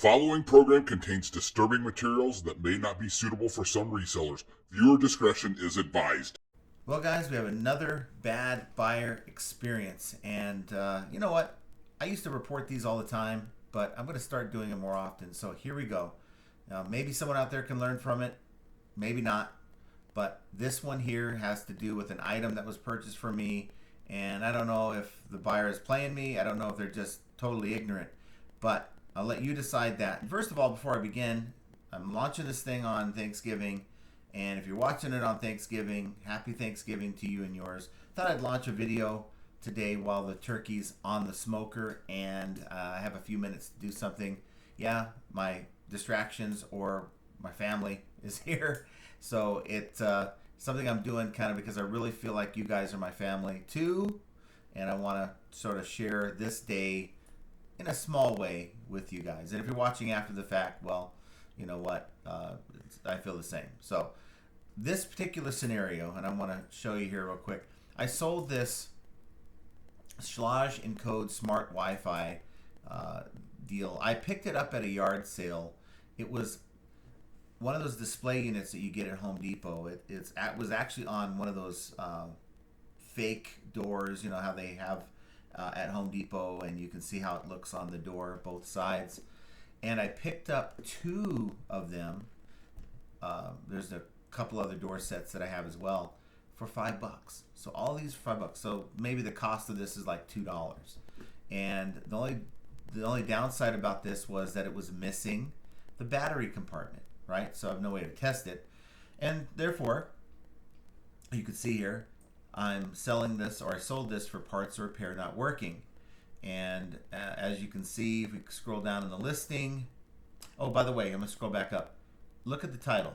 following program contains disturbing materials that may not be suitable for some resellers. Viewer discretion is advised. Well, guys, we have another bad buyer experience. And you know what? I used to report these all the time, but I'm going to start doing them more often. So here we go. Now, maybe someone out there can learn from it. Maybe not. But this one here has to do with an item that was purchased for me. And I don't know if the buyer is playing me. I don't know if they're just totally ignorant. But I'll let you decide that. First of all, before I begin, I'm launching this thing on Thanksgiving. And if you're watching it on Thanksgiving, happy Thanksgiving to you and yours. Thought I'd launch a video today while the turkey's on the smoker and I have a few minutes to do something. Yeah, my distractions or my family is here. So it's something I'm doing kind of because I really feel like you guys are my family too. And I want to sort of share this day in a small way with you guys. And if you're watching after the fact, well, you know what? I feel the same. So this particular scenario, and I want to show you here real quick. I sold this Schlage Encode Smart Wi-Fi deal. I picked it up at a yard sale. It was one of those display units that you get at Home Depot. It was actually on one of those fake doors, you know how they have at Home Depot, and you can see how it looks on the door, both sides. And I picked up two of them. There's a couple other door sets that I have as well for $5. So all these for $5. So maybe the cost of this is like $2. And the only downside about this was that it was missing the battery compartment, right? So I have no way to test it. And therefore, you can see here, I'm selling this, or I sold this for parts or repair not working. And as you can see, if we scroll down in the listing, oh, by the way, I'm going to scroll back up. Look at the title.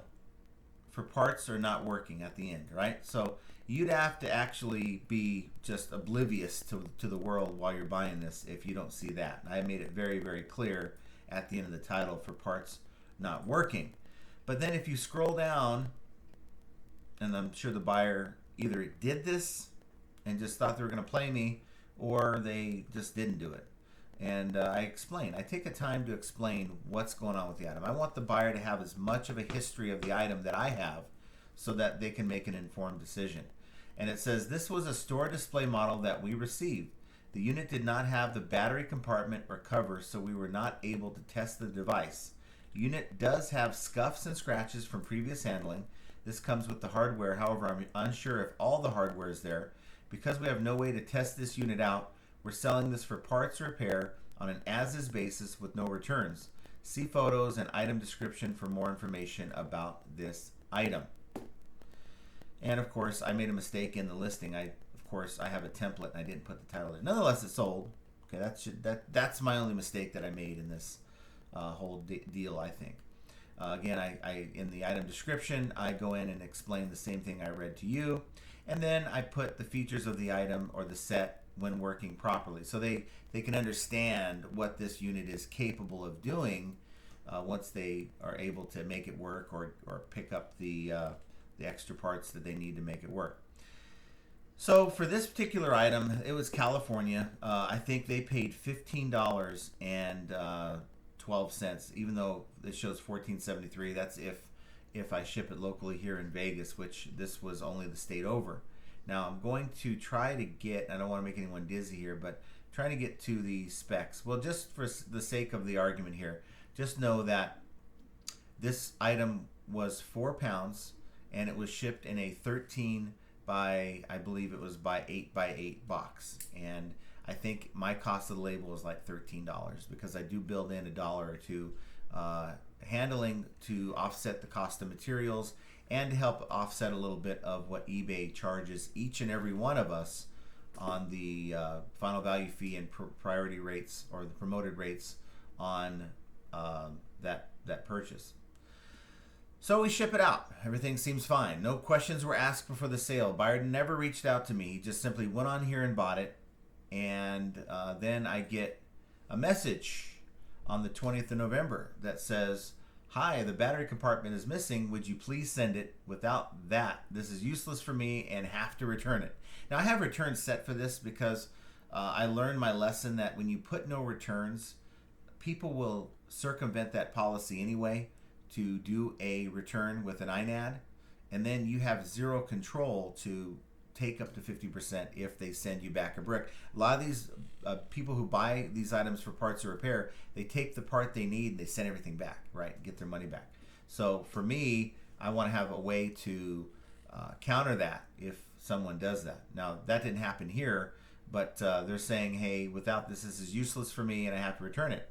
For parts are not working at the end, right? So you'd have to actually be just oblivious to the world while you're buying this if you don't see that. I made it very, very clear at the end of the title, for parts not working. But then if you scroll down, and I'm sure the buyer either did this and just thought they were going to play me, or they just didn't do it. And I take the time to explain what's going on with the item. I want the buyer to have as much of a history of the item that I have so that they can make an informed decision. And it says, this was a store display model that we received. The unit did not have the battery compartment or cover, so we were not able to test the device. The unit does have scuffs and scratches from previous handling. This comes with the hardware. However, I'm unsure if all the hardware is there. Because we have no way to test this unit out, we're selling this for parts repair on an as-is basis with no returns. See photos and item description for more information about this item. And of course, I made a mistake in the listing. Of course, I have a template and I didn't put the title in. Nonetheless, it sold. Okay, that's my only mistake that I made in this whole deal, I think. Again, I in the item description, I go in and explain the same thing I read to you. And then I put the features of the item or the set when working properly. So they can understand what this unit is capable of doing once they are able to make it work or pick up the extra parts that they need to make it work. So for this particular item, it was California. I think they paid $15 and 12 cents, even though it shows $14.73. That's if I ship it locally here in Vegas, which this was only the state over. Now I'm going to try to get, I don't want to make anyone dizzy here, but trying to get to the specs. Well, just for the sake of the argument here, just know that this item was 4 pounds and it was shipped in a 13 by, I believe it was by 8 by 8 box. And I think my cost of the label is like $13 because I do build in $1 or $2 handling to offset the cost of materials and to help offset a little bit of what eBay charges each and every one of us on the final value fee and priority rates or the promoted rates on that purchase. So we ship it out. Everything seems fine. No questions were asked before the sale. Buyer never reached out to me. He just simply went on here and bought it. And then I get a message on the 20th of November that says, hi, the battery compartment is missing. Would you please send it? Without that, this is useless for me and have to return it. Now I have returns set for this because I learned my lesson that when you put no returns, people will circumvent that policy anyway to do a return with an INAD, and then you have zero control to take up to 50% if they send you back a brick. A lot of these people who buy these items for parts or repair, they take the part they need and they send everything back, right? Get their money back. So for me, I want to have a way to counter that if someone does that. Now, that didn't happen here, but they're saying, hey, without this is useless for me and I have to return it.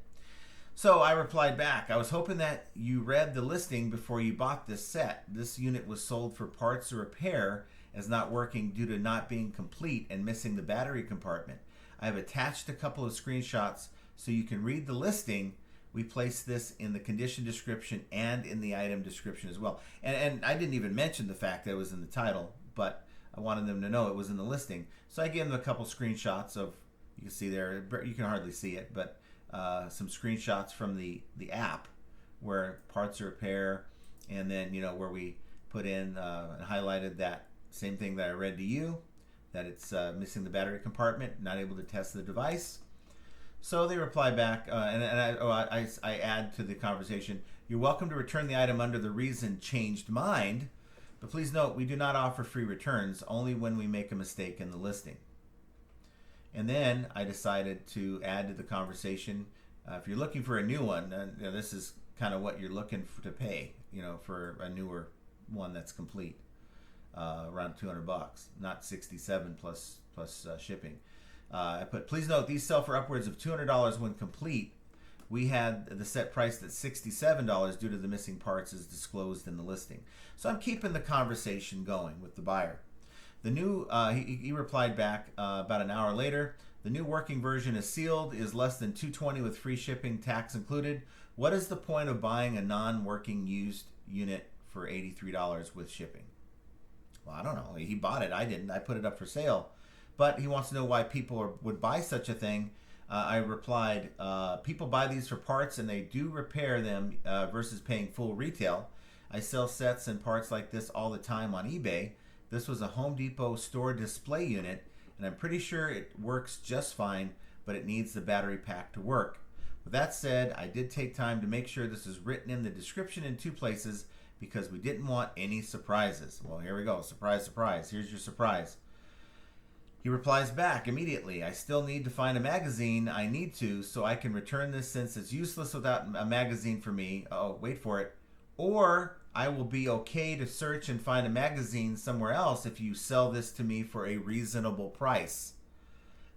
So I replied back, I was hoping that you read the listing before you bought this set. This unit was sold for parts or repair as not working due to not being complete and missing the battery compartment. I have attached a couple of screenshots so you can read the listing. We placed this in the condition description and in the item description as well. And I didn't even mention the fact that it was in the title, but I wanted them to know it was in the listing. So I gave them a couple screenshots of, you can see there, you can hardly see it, but some screenshots from the app where parts or repair, and then where we put in and highlighted that same thing that I read to you, that it's missing the battery compartment, not able to test the device. So they reply back, and I add to the conversation, you're welcome to return the item under the reason changed mind, but please note we do not offer free returns, only when we make a mistake in the listing. And then I decided to add to the conversation, if you're looking for a new one, this is kind of what you're looking to pay, for a newer one that's complete. Around $200, not 67 plus shipping. I put, please note these sell for upwards of $200 when complete. We had the set priced at $67 due to the missing parts as disclosed in the listing. So I'm keeping the conversation going with the buyer. The new, he replied back about an hour later. The new working version is sealed, is less than $220 with free shipping, tax included. What is the point of buying a non-working used unit for $83 with shipping? Well, I don't know. He bought it. I didn't. I put it up for sale. But he wants to know why people would buy such a thing. I replied, people buy these for parts and they do repair them versus paying full retail. I sell sets and parts like this all the time on eBay. This was a Home Depot store display unit, and I'm pretty sure it works just fine, but it needs the battery pack to work. With that said, I did take time to make sure this is written in the description in 2 places because we didn't want any surprises. Well, here we go. Surprise, surprise. Here's your surprise. He replies back immediately, I still need to find a magazine. I need to, so I can return this since it's useless without a magazine for me. Oh, wait for it. Or I will be okay to search and find a magazine somewhere else if you sell this to me for a reasonable price.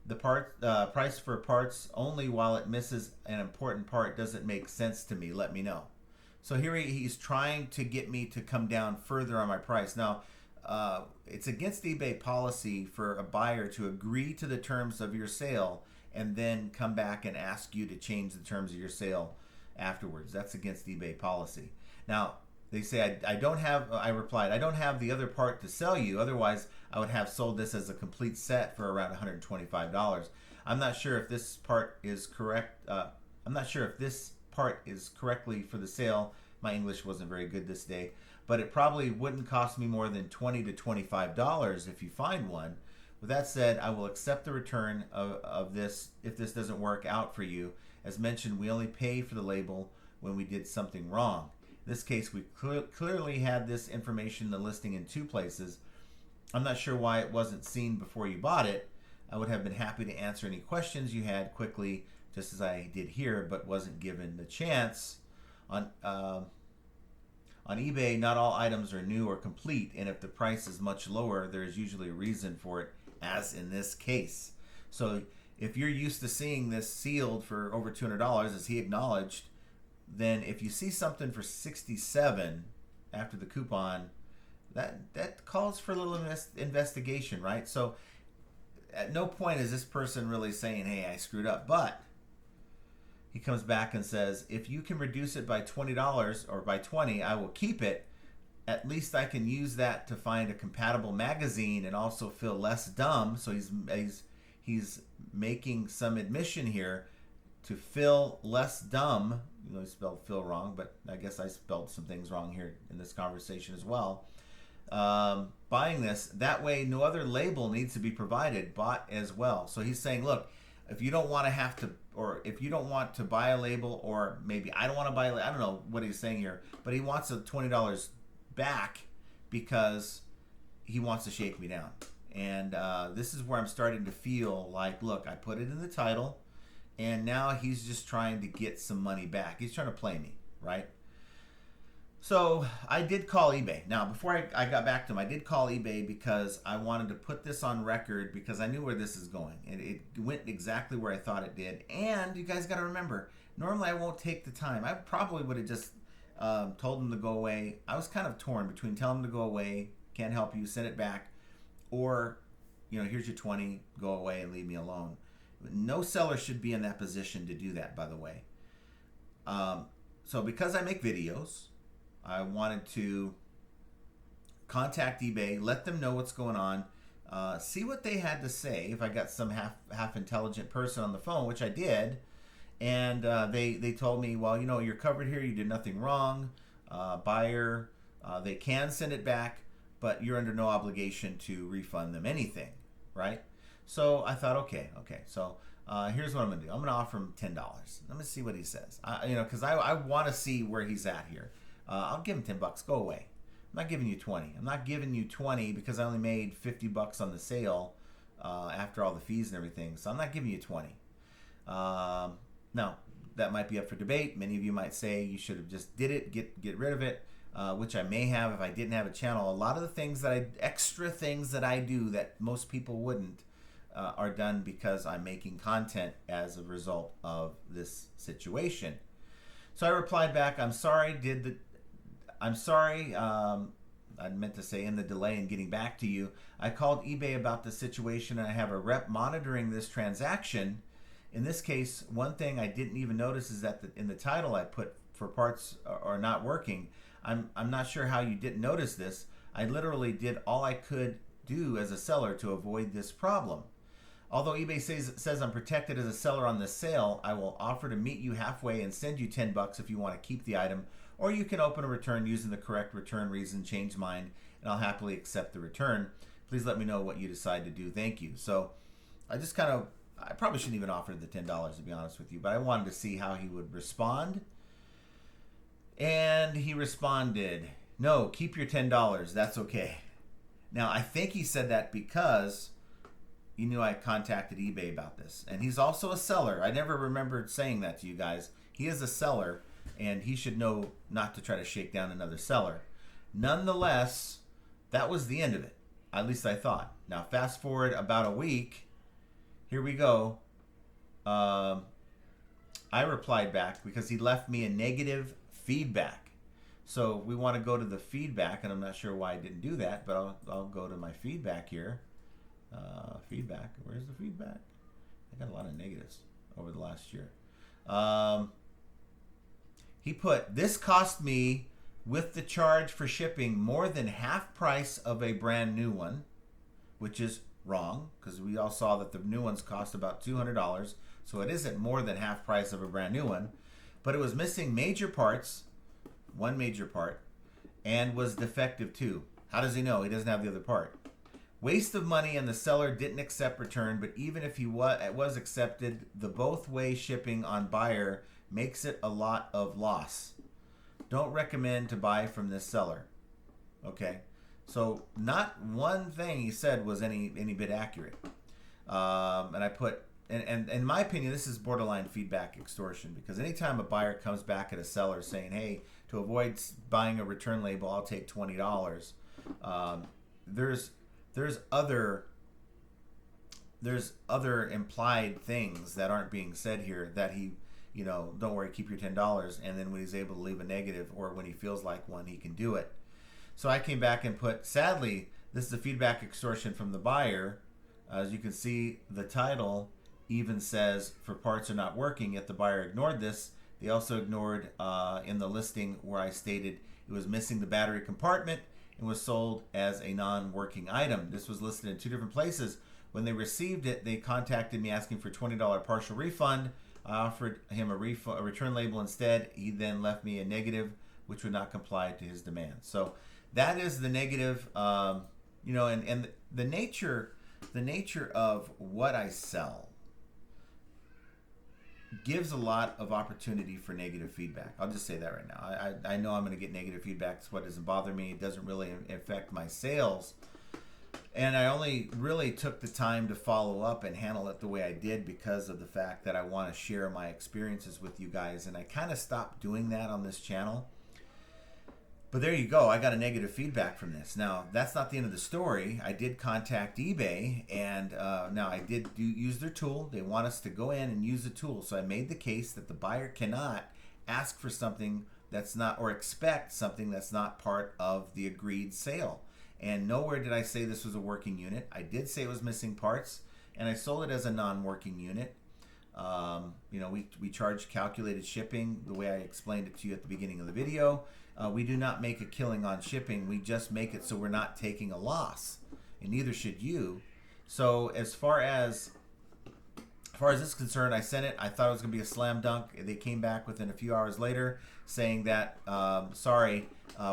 The price for parts only while it misses an important part doesn't make sense to me. Let me know. So here he's trying to get me to come down further on my price. Now, it's against eBay policy for a buyer to agree to the terms of your sale and then come back and ask you to change the terms of your sale afterwards. That's against eBay policy. Now, they say, I replied, I don't have the other part to sell you. Otherwise, I would have sold this as a complete set for around $125. I'm not sure if this part is correct. I'm not sure if this part is correctly for the sale. My English wasn't very good this day, but it probably wouldn't cost me more than $20 to $25 if you find one. With that said, I will accept the return of this if this doesn't work out for you. As mentioned, we only pay for the label when we did something wrong. In this case, we clearly had this information in the listing in 2 places. I'm not sure why it wasn't seen before you bought it. I would have been happy to answer any questions you had quickly, just as I did here, but wasn't given the chance. On eBay, not all items are new or complete, and if the price is much lower, there is usually a reason for it, as in this case. So if you're used to seeing this sealed for over $200, as he acknowledged, then if you see something for $67 after the coupon, that calls for a little investigation, right? So at no point is this person really saying, hey, I screwed up. But he comes back and says, if you can reduce it by $20 or by $20, I will keep it. At least I can use that to find a compatible magazine and also feel less dumb. So he's making some admission here to feel less dumb. I spelled feel wrong, but I guess I spelled some things wrong here in this conversation as well. Buying this, that way no other label needs to be provided, bought as well. So he's saying, look, if you don't want to have to, or if you don't want to buy a label, or maybe I don't want to buy a label, I don't know what he's saying here, but he wants the $20 back because he wants to shake me down. And this is where I'm starting to feel like, look, I put it in the title, and now he's just trying to get some money back. He's trying to play me, right? So I did call eBay. Now, before I got back to him, I did call eBay because I wanted to put this on record because I knew where this is going. It went exactly where I thought it did. And you guys got to remember, normally I won't take the time. I probably would have just told him to go away. I was kind of torn between telling him to go away, can't help you, send it back, or, you know, here's your 20, go away and leave me alone. No seller should be in that position to do that, by the way. So because I make videos, I wanted to contact eBay, let them know what's going on, see what they had to say. If I got some half intelligent person on the phone, which I did, and they told me, well, you know, you're covered here. You did nothing wrong. Buyer, they can send it back, but you're under no obligation to refund them anything, right? So I thought, okay. So here's what I'm gonna do. I'm gonna offer him $10. Let me see what he says. Because I want to see where he's at here. I'll give him $10. Go away. I'm not giving you 20. I'm not giving you 20 because I only made $50 on the sale after all the fees and everything. So I'm not giving you 20. Now that might be up for debate. Many of you might say you should have just did it, get rid of it, which I may have if I didn't have a channel. A lot of the things extra things that I do that most people wouldn't are done because I'm making content as a result of this situation. So I replied back, I'm sorry, I meant to say in the delay in getting back to you. I called eBay about the situation and I have a rep monitoring this transaction. In this case, one thing I didn't even notice is that in the title I put for parts are not working. I'm not sure how you didn't notice this. I literally did all I could do as a seller to avoid this problem. Although eBay says I'm protected as a seller on this sale, I will offer to meet you halfway and send you $10 if you want to keep the item, or you can open a return using the correct return reason, change mind, and I'll happily accept the return. Please let me know what you decide to do. Thank you. So I probably shouldn't even offer the $10 to be honest with you, but I wanted to see how he would respond. And he responded, no, keep your $10. That's okay. Now, I think he said that because he knew I contacted eBay about this. And he's also a seller. I never remembered saying that to you guys. He is a seller, and he should know not to try to shake down another seller. Nonetheless, that was the end of it. At least I thought. Now, fast forward about a week. Here we go. I replied back because he left me a negative feedback. So we want to go to the feedback, and I'm not sure why I didn't do that, but I'll go to my feedback here. Feedback. Where's the feedback? I got a lot of negatives over the last year. He put, this cost me with the charge for shipping more than half price of a brand new one, which is wrong because we all saw that the new ones cost about $200. So it isn't more than half price of a brand new one, but it was missing major parts, one major part, and was defective too. How does he know? He doesn't have the other part. Waste of money, and the seller didn't accept return, but even if he was accepted, the both way shipping on buyer makes it a lot of loss. Don't recommend to buy from this seller. Okay, so not one thing he said was any bit accurate. And I put, and in my opinion, this is borderline feedback extortion, because anytime a buyer comes back at a seller saying, hey, to avoid buying a return label, I'll take $20. There's other implied things that aren't being said here that he, don't worry, keep your $10, and then when he's able to leave a negative, or when he feels like one, he can do it. So I came back and put, sadly, this is a feedback extortion from the buyer. As you can see, the title even says for parts are not working, yet the buyer ignored this. They also ignored in the listing where I stated it was missing the battery compartment and was sold as a non-working item. This was listed in two different places. When they received it, they contacted me asking for $20 partial refund. I offered him a return label instead. He then left me a negative, which would not comply to his demands. So that is the negative, and the nature of what I sell. gives a lot of opportunity for negative feedback. I'll just say that right now. I know I'm going to get negative feedback. That's what doesn't bother me. It doesn't really affect my sales. And I only really took the time to follow up and handle it the way I did because of the fact that I want to share my experiences with you guys. And I kind of stopped doing that on this channel. But there you go. I got a negative feedback from this. Now, that's not the end of the story. I did contact eBay, and now I did use their tool. They want us to go in and use the tool. So I made the case that the buyer cannot ask for something that's not, or expect something that's not part of the agreed sale. And nowhere did I say this was a working unit. I did say it was missing parts, and I sold it as a non-working unit. You know, we charge calculated shipping the way I explained it to you at the beginning of the video. We do not make a killing on shipping. We just make it so we're not taking a loss, and neither should you. So as far as this is concerned, I sent it. I thought it was going to be a slam dunk. They came back within a few hours later saying that, sorry,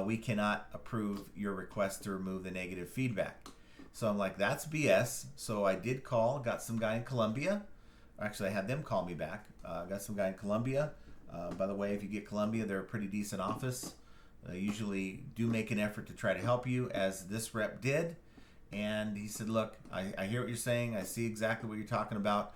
we cannot approve your request to remove the negative feedback. So I'm like, that's BS. So I did call, got some guy in Colombia. Actually, I had them call me back. Got some guy in Colombia. By the way, if you get Colombia, they're a pretty decent office. They usually do make an effort to try to help you, as this rep did. And he said, look, I hear what you're saying. I see exactly what you're talking about.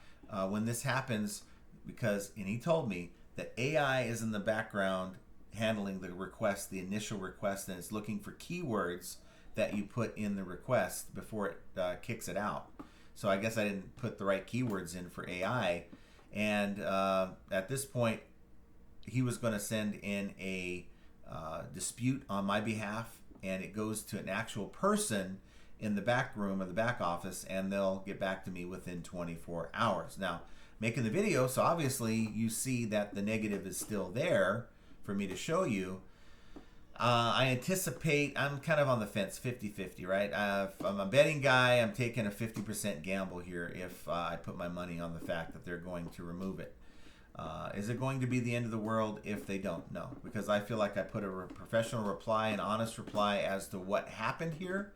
When this happens, and he told me that AI is in the background handling the request, the initial request, and it's looking for keywords that you put in the request before it kicks it out. So I guess I didn't put the right keywords in for AI. And at this point, he was going to send in a dispute on my behalf, and it goes to an actual person in the back room or the back office, and they'll get back to me within 24 hours. Now, making the video, so obviously you see that the negative is still there for me to show you. I anticipate, I'm kind of on the fence, 50-50, right? If I'm a betting guy, I'm taking a 50% gamble here if I put my money on the fact that they're going to remove it. Is it going to be the end of the world if they don't? No, because I feel like I put a professional reply, an honest reply as to what happened here.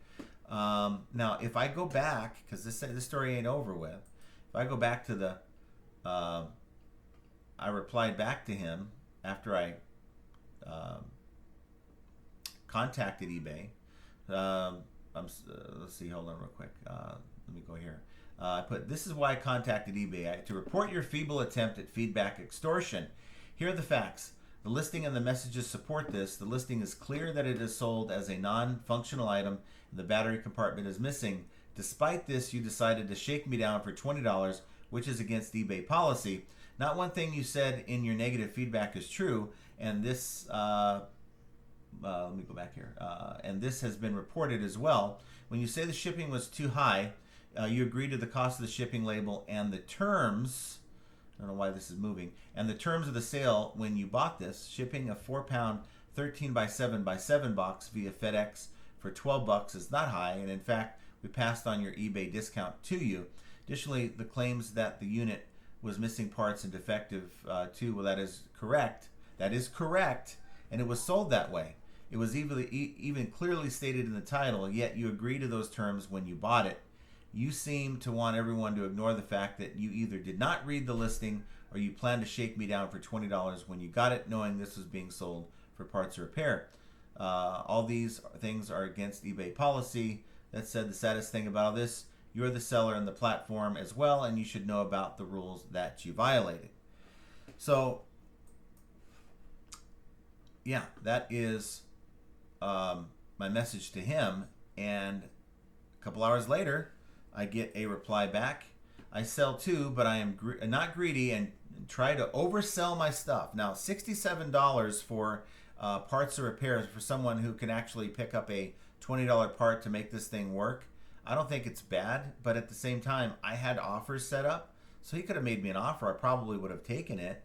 Now, if I go back, because this story ain't over with, if I go back to the, I replied back to him after I contacted eBay. Let's see, hold on real quick. Let me go here. I put, this is why I contacted eBay, to report your feeble attempt at feedback extortion. Here are the facts. The listing and the messages support this. The listing is clear that it is sold as a non-functional item and the battery compartment is missing. Despite this, you decided to shake me down for $20, which is against eBay policy. Not one thing you said in your negative feedback is true, and this, let me go back here, and this has been reported as well. When you say the shipping was too high, you agreed to the cost of the shipping label and the terms, I don't know why this is moving, and the terms of the sale when you bought this, shipping a 4-pound 13 by 7 by 7 box via FedEx for $12 is not high, and in fact, we passed on your eBay discount to you. Additionally, the claims that the unit was missing parts and defective too, well, that is correct. That is correct, and it was sold that way. It was even clearly stated in the title, yet you agreed to those terms when you bought it. You seem to want everyone to ignore the fact that you either did not read the listing or you planned to shake me down for $20 when you got it, knowing this was being sold for parts or repair. All these things are against eBay policy. That said, the saddest thing about all this, you're the seller and the platform as well, and you should know about the rules that you violated. So, yeah, that is my message to him. And a couple hours later, I get a reply back. I sell too, but I am not greedy and try to oversell my stuff. Now, $67 for parts or repairs for someone who can actually pick up a $20 part to make this thing work. I don't think it's bad, but at the same time, I had offers set up, so he could have made me an offer. I probably would have taken it.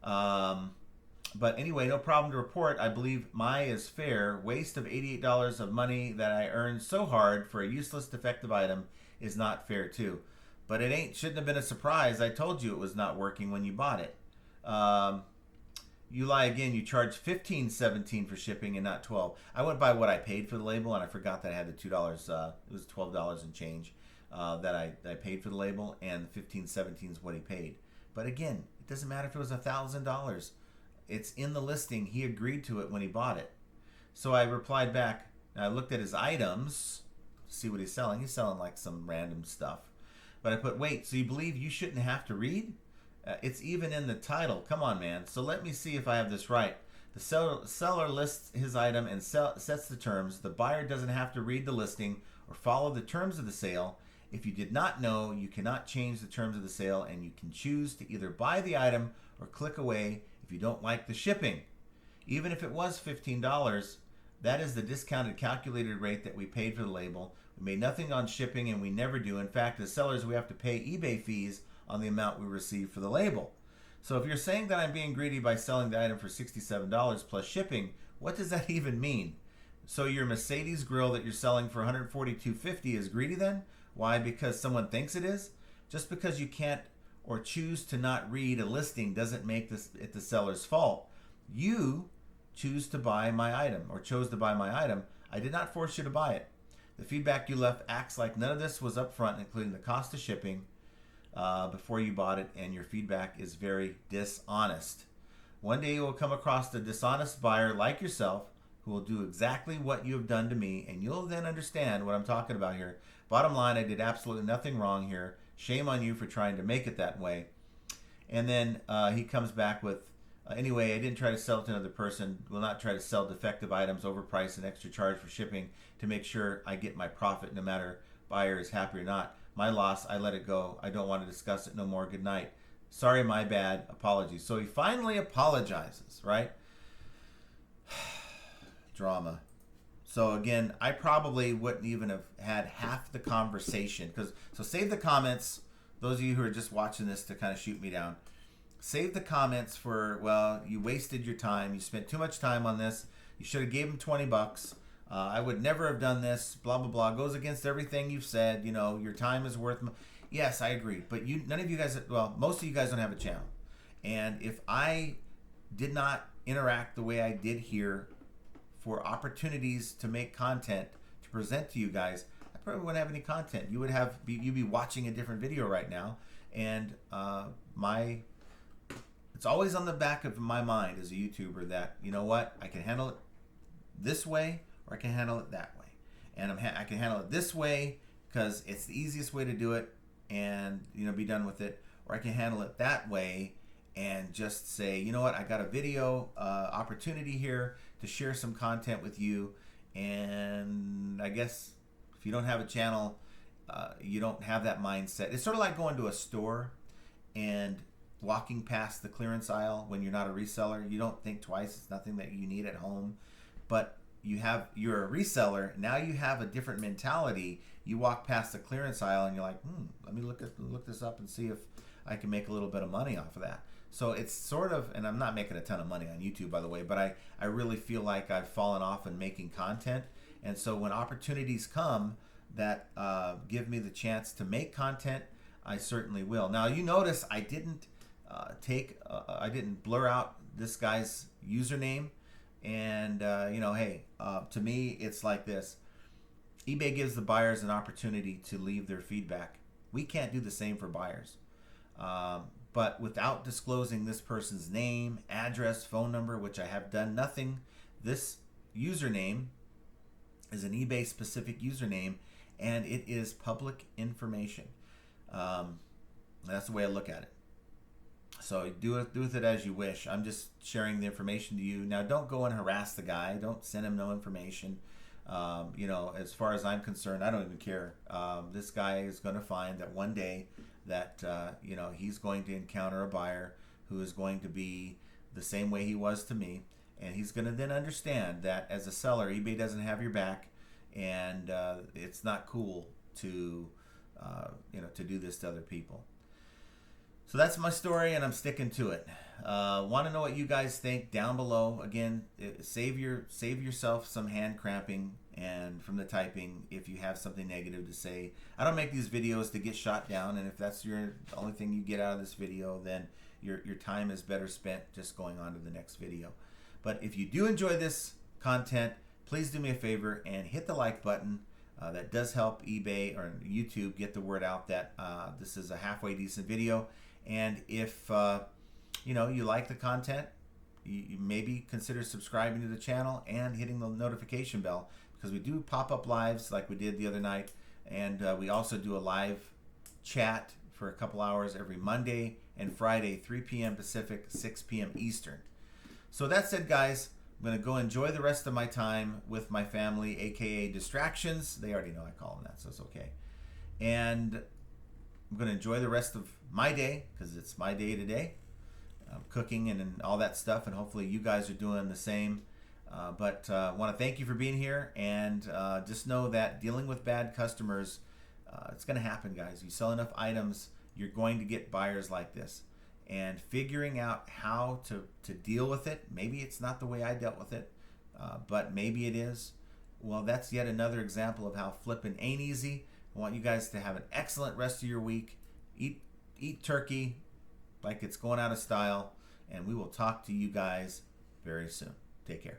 But anyway, no problem to report. I believe my is fair. Waste of $88 of money that I earned so hard for a useless defective item is not fair too. But it shouldn't have been a surprise. I told you it was not working when you bought it. You lie again. You charged $15.17 for shipping and not $12. I went by what I paid for the label, and I forgot that I had the $2. It was $12 and change that I paid for the label, and $15.17 is what he paid. But again, It doesn't matter if it was $1,000. It's in the listing. He agreed to it when he bought it. So I replied back. I looked at his items, see what he's selling. He's selling like some random stuff. But I put, wait, so you believe you shouldn't have to read? It's even in the title. Come on, man. So let me see if I have this right. The seller lists his item and sets the terms. The buyer doesn't have to read the listing or follow the terms of the sale. If you did not know, you cannot change the terms of the sale, and you can choose to either buy the item or click away if you don't like the shipping. Even if it was $15, that is the discounted calculated rate that we paid for the label. We made nothing on shipping, and we never do. In fact, as sellers, we have to pay eBay fees on the amount we receive for the label. So if you're saying that I'm being greedy by selling the item for $67 plus shipping, what does that even mean? So your Mercedes grill that you're selling for $142.50 is greedy then? Why? Because someone thinks it is? Just because you can't or choose to not read a listing doesn't make it the seller's fault. You choose to buy my item or chose to buy my item. I did not force you to buy it. The feedback you left acts like none of this was up front, including the cost of shipping before you bought it, and your feedback is very dishonest. One day you will come across a dishonest buyer like yourself who will do exactly what you have done to me, and you'll then understand what I'm talking about here. Bottom line, I did absolutely nothing wrong here. Shame on you for trying to make it that way. And then he comes back with, anyway, I didn't try to sell it to another person. Will not try to sell defective items, overpriced, and extra charge for shipping to make sure I get my profit no matter buyer is happy or not. My loss, I let it go. I don't want to discuss it no more. Good night. Sorry, my bad. Apologies. So he finally apologizes, right? Drama. So again, I probably wouldn't even have had half the conversation. So save the comments. Those of you who are just watching this to kind of shoot me down. Save the comments for, well, you wasted your time. You spent too much time on this. You should have gave him $20. I would never have done this. Blah, blah, blah. Goes against everything you've said. You know, your time is worth... Yes, I agree. But none of you guys... Well, most of you guys don't have a channel. And if I did not interact the way I did here for opportunities to make content to present to you guys, I probably wouldn't have any content. You'd be watching a different video right now. And it's always on the back of my mind as a YouTuber that, you know what, I can handle it this way or I can handle it that way. And I can handle it this way because it's the easiest way to do it and, you know, be done with it. Or I can handle it that way and just say, you know what, I got a video opportunity here to share some content with you. And I guess if you don't have a channel, you don't have that mindset. It's sort of like going to a store and walking past the clearance aisle when you're not a reseller. You don't think twice. It's nothing that you need at home. But you're a reseller. Now you have a different mentality. You walk past the clearance aisle and you're like, let me look this up and see if I can make a little bit of money off of that. So it's sort of, and I'm not making a ton of money on YouTube, by the way, but I really feel like I've fallen off in making content. And so when opportunities come that give me the chance to make content, I certainly will. Now you notice I didn't I didn't blur out this guy's username. And hey, to me, it's like this. eBay gives the buyers an opportunity to leave their feedback. We can't do the same for buyers. But without disclosing this person's name, address, phone number, which I have done nothing, this username is an eBay specific username and it is public information. That's the way I look at it. So do with it as you wish. I'm just sharing the information to you. Now, don't go and harass the guy. Don't send him no information. As far as I'm concerned, I don't even care. This guy is going to find that one day that, he's going to encounter a buyer who is going to be the same way he was to me. And he's going to then understand that as a seller, eBay doesn't have your back. And it's not cool to do this to other people. So that's my story, and I'm sticking to it. Want to know what you guys think down below. Again, save yourself some hand cramping and from the typing if you have something negative to say. I don't make these videos to get shot down, and if that's the only thing you get out of this video, then your time is better spent just going on to the next video. But if you do enjoy this content, please do me a favor and hit the like button. That does help eBay or YouTube get the word out that this is a halfway decent video. And if you like the content, you maybe consider subscribing to the channel and hitting the notification bell, because we do pop-up lives like we did the other night, and we also do a live chat for a couple hours every Monday and Friday, 3 p.m. Pacific, 6 p.m. Eastern. So that said, guys, I'm going to go enjoy the rest of my time with my family, aka distractions. They already know I call them that, so it's okay. And I'm going to enjoy the rest of my day, because it's my day today. Cooking and all that stuff, and hopefully you guys are doing the same. But I want to thank you for being here, and just know that dealing with bad customers, it's going to happen, guys. You sell enough items, you're going to get buyers like this. And figuring out how to deal with it, maybe it's not the way I dealt with it, but maybe it is. Well, that's yet another example of how flipping ain't easy. I want you guys to have an excellent rest of your week. Eat turkey like it's going out of style, and we will talk to you guys very soon. Take care.